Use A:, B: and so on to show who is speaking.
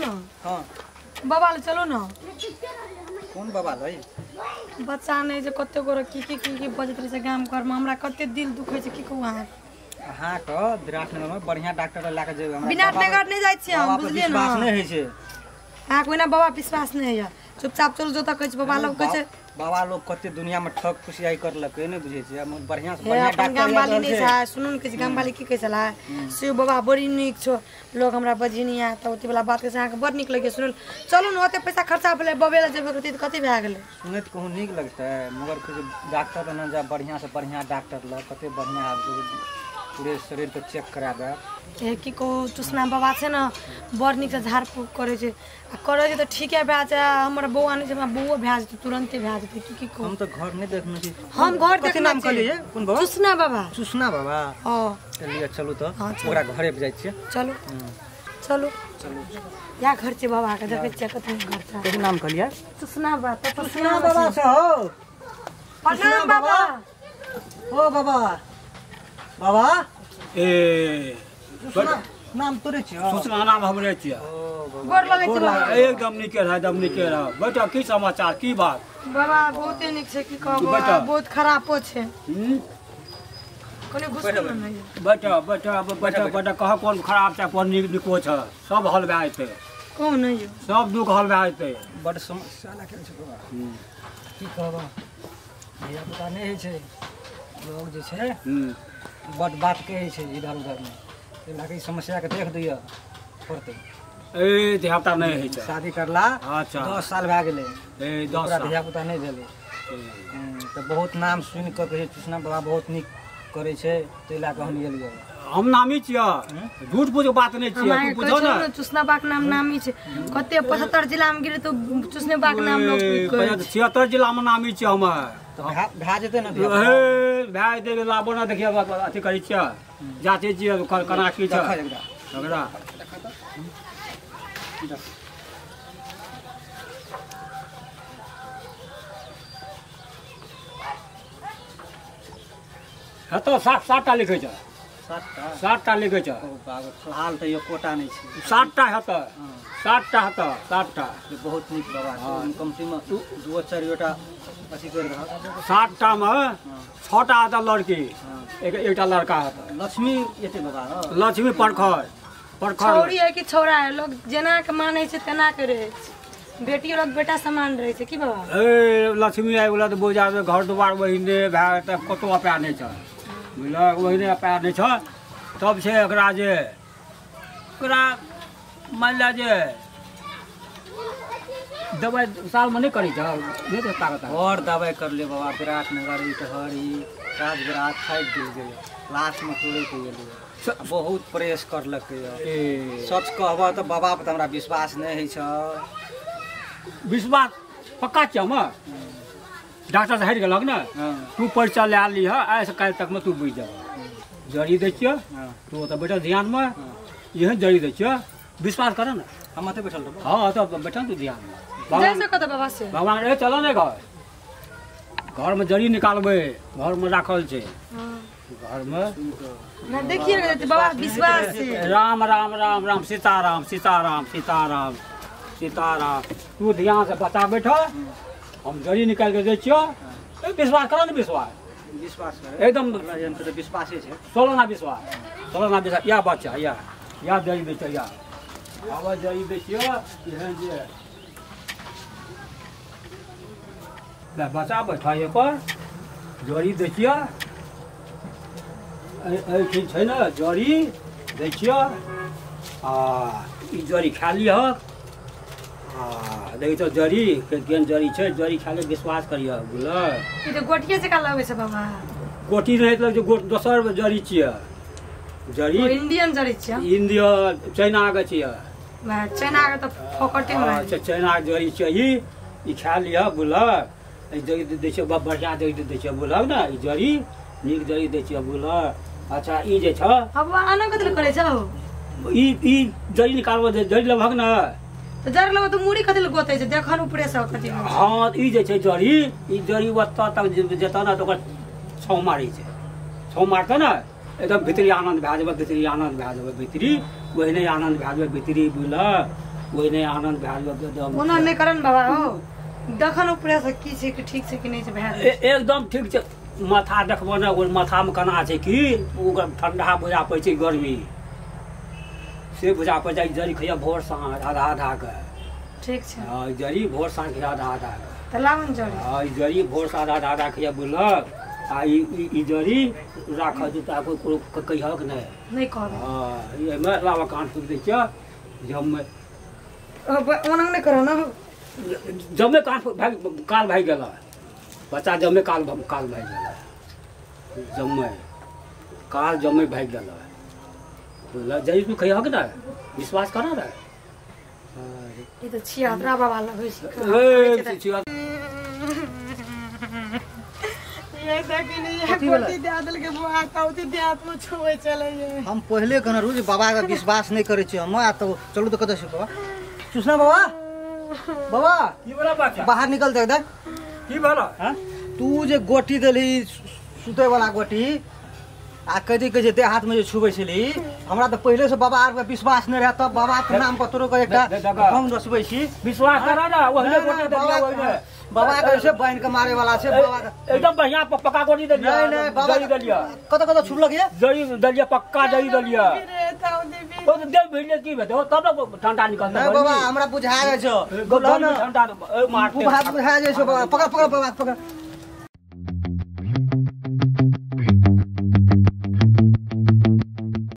A: ना
B: हां
A: बाबा ले चलो ना
B: कौन बाबा भाई
A: बच्चा नहीं जे कते गोर की बजत रहे से गाम घर में हमरा कते दिल दुखै छै की कहू अहाँ
B: हां क विराटनगर में बढ़िया डॉक्टर लाके जेबै हमरा
A: विराटनगर नहीं जाय छी हम बुझलिए ना
B: विश्वास नहीं है छै
A: अहाँ कोई ना बाबा विश्वास नहीं है चुपचाप चलो जो तक कहै छै बाबा लोग कहै छै
B: बाबा लोग कते दुनिया में ठग फुसियाई करलकै नहीं बुझे छै बढ़िया से बढ़िया डॉक्टर
A: गाम वाली नहीं छै सुनू न कहै गाम वाली की कहै छला से बाबा बड़ी नीक छो लोग हमरा बजनिया त ओती वाला बात कहै अहाँ के बड़ नीक लगे सुनल चलू न ओते पैसा खर्चा भेले बबेला जेबे कते कते भए गेलै
B: सुनैत कहूँ नीक लगतै मगर कुछ डॉक्टर न जा बढ़िया से बढ़िया डॉक्टर ल कते बढ़िया पूरे शरीर के चेक करा दे
A: ए की को चुसना बाबा छै न बड़ नीक से झाड़ फूक करे छै आ करे छै त ठीके भए छै हमर बौआ नै छै हमरा बौआ भए जेतै तुरंते भए जेतै की को
B: हम तो घर नहीं देखने छी
A: हम घर
B: कथि नाम कहलिए कोन बाबा
A: चुसना बाबा
B: चुसना बाबा
A: हां
B: चलिए चलू तो ओकरा घरे पे जाय छियै
A: चलो चलो चलो या घर छै बाबा के देखे छियै कते घर छै
B: कथि नाम कहलिए
A: चुसना बाबा तो
B: चुसना बाबा से हो
A: प्रणाम बाबा
B: ओ बाबा बाबा
C: ए
B: नाम तोरे छियै
C: सूचना नाम हमरे छियै
A: गोर लगै छै बाबा
C: एकदम नीके रह बेटा की समाचार की बात
A: बाबा बहुते नीक छै की कहबो बहुत खराबो छै कोने घुसतो नहीं
C: बेटा कह कोन खराब छै कोन निको छै सब हल भए जेतै
A: कौन नहीं
C: सब दुख हल भए जेतै
B: बड़ समस्या लागै छै बाबा की कहबो भैया पता नहीं छै लोग जे छै बड़ बात कहै छै इधर उधर में ए लागे समस्या के देख दिया पड़तै
C: ए ध्याता नहीं है
B: शादी करला
C: अच्छा
B: 10 साल भए गेलै
C: ए 10 साल
B: धिया पुता नहीं भेलै त बहुत नाम सुन के कहै कृष्णा बाबा बहुत नीक करे छै तै ला के हम एलियै
C: हम नामी छियै झूठ पूछ बात नहीं छियै तू पूछो ना
A: चुसना बाक नाम नामी छै कते 75 जिला में गिरे तो चुसने बाक नाम लोग कहै
C: 76 जिला में नामी छियै हम
B: त भए जेतै ना
C: ए भए जेतै लाबो ना देखिए अथी करै छियै जाते छियै कना की छै झगड़ा तो 60 लिखे छ 60 लिखे छ
B: हाल त यो कोटा नहीं छै
C: 60 है तो 60
B: बहुत नीक बाबा छै कम से कम 2-4 गोटा अथी कर रहा
C: 60 में 6टा आता लड़की एकटा लड़का है
B: लक्ष्मी एते बाबा
C: लक्ष्मी परखर
A: छौरी है कि छौरा है लोग जेना के माने छै तेना के रहे छै बेटी लोग बेटा समान रहे छै की बाबा
C: ए लक्ष्मी आइ बोला तो बुझा घर दुआर वहीने भए त कतो अपा नहीं छ बुझल वहीने अपा नहीं छ तब छै एकरा जे एकरा मान ला जे दवाई साल में नहीं करी छ नहीं तो ताकत
B: और दवाई कर ले बाबा विराटनगर इटहरी राजविराट खाइ दिल गए लास्ट में तोड़े के गेलिए बहुत प्रेस करलकै सच कहबो त बाबा पर हमरा विश्वास नहीं है छ
C: विश्वास पक्का छ हम डॉक्टर से हट गेलक ना तू परिचय ले ली है आज से काल तक में तू बुझ जा जड़ी दै छियै तू तो बैठल ध्यान में यही जड़ी दै छियै विश्वास कर ना
B: हम अते बैठल रहब
C: हां तो बैठल तू ध्यान में
A: जैसे कत बाबा से
C: भगवान रे चलो ने घर में जड़ी निकालबे घर में राखल छै घर में
A: ना देखिए बाबा विश्वास से
C: राम राम राम राम सीताराम सीताराम सीताराम सीताराम तू ध्यान से बता बैठो हम जड़ी निकाल के दे छियो विश्वास करो ना
B: विश्वास
C: एकदम
B: तो विश्वास है
C: चलो ना विश्वास या बच्चा या जड़ी दे छियो या आवाज जड़ी दे छियो एहन जे ला बच्चा बैठा ये पर जड़ी दे छियो ठीक छै ना जड़ी दै छियै ई जड़ी खा लिअ देखी तो जड़ी केहन जड़ी छै जड़ी खा ले विश्वास करिए बुझल
A: ई तो गोटिये से का लागे छै बाबा
C: गोटी नहीं लग जो दोसर जड़ी छियै जड़ी
A: इंडियन जड़ी छियै
C: इंडिया चाइना के छियै
A: चाइना के तो फोकटे में
C: अच्छा चाइना के जड़ी छै ई खा लिअ बुझल ई जड़ी दै छियै बढ़िया जड़ी दै छियै बुझल ना ई जड़ी नीक जड़ी दै छियै बुझल अच्छा ई जे छ
A: अब आना कतले करे छ
C: ई जड़ी निकालबो जड़ी लगभग ना
A: तो जड़ लगे तो मुड़ी कतले गोतै छै देखन ऊपरे से कति
C: हां ई जे छै जड़ी ई जड़ी ओतऽ तक जेता ना तो ओकर छौ मारी छै छौ मारता ना एकदम भीतरी आनंद भए जाबे भीतरी आनंद भए जाबे भीतरी ओहने आनंद भए जाबे भीतरी बुझल कोई नहीं आनंद भैल एकदम
A: ओना नहीं करन बाबा हो देखन ऊपर से की छै कि ठीक छै कि नहीं छै भैल
C: एकदम ठीक छै माथा देखबो ने ओइ माथा में केना छै कि ओकर ठंडा बुझा पड़ै छै गर्मी से बुझा पड़ै छै जड़ी खइया भोर साँझ आधा आधा के
A: ठीक छै
C: हां जड़ी भोर साँझ खइया आधा आधा के
A: त लावन जड़ी
C: हां जड़ी भोर साँझ आधा आधा खइया बुझलक आ ई जड़ी राख देता कोई कहिया के नहीं
A: कहब
C: हां ये में लावा कान टूट दै छै जब में
A: ओना नहीं करो ना
C: जमे काल भाई गेला बच्चा जमे काल भाई गेला जमे भाई गेला बोला जई तू कहिया के ना विश्वास करा रे
A: ई त छियात्रा बाबा लग होय छै
C: ए छिया
A: ये सकिन ये कोटी दे आदल के बुआ तौती दे आत्मा छुए चले
B: हम पहले कहना रोज बाबा का विश्वास नहीं करे छी हम तो चलू तो कत से बाबा सुसना बाबा बाबा
C: की बड़ा बात
B: बाहर निकल दे
C: की भला
B: हां तू जे गोटी देली सुते वाला गोटी आ कदी के जे देह हाथ में जे छुबै छली हमरा तो पहले से बाबा आर पे विश्वास नहीं रहता बाबा के नाम पर तोरो के एकटा हम रसबै छी
C: विश्वास करा ना ओहने गोटी दे दिया ओहने
B: बाबा कैसे बाइन के मारे वाला छे बाबा
C: एकदम बढ़िया पक्का गोटी दे दिया
B: नहीं बाबा
C: दे दिया
B: कत छुपलक ये
C: जड़ी दलिया पक्का जड़ी दलिया तो दे भइले की भेटो तब न ठंडा निकलता
B: नहीं बाबा हमरा बुझा गए छो
C: ठंडा मारते
B: बुझा जाय छो बाबा पकड़ बाबा पकड़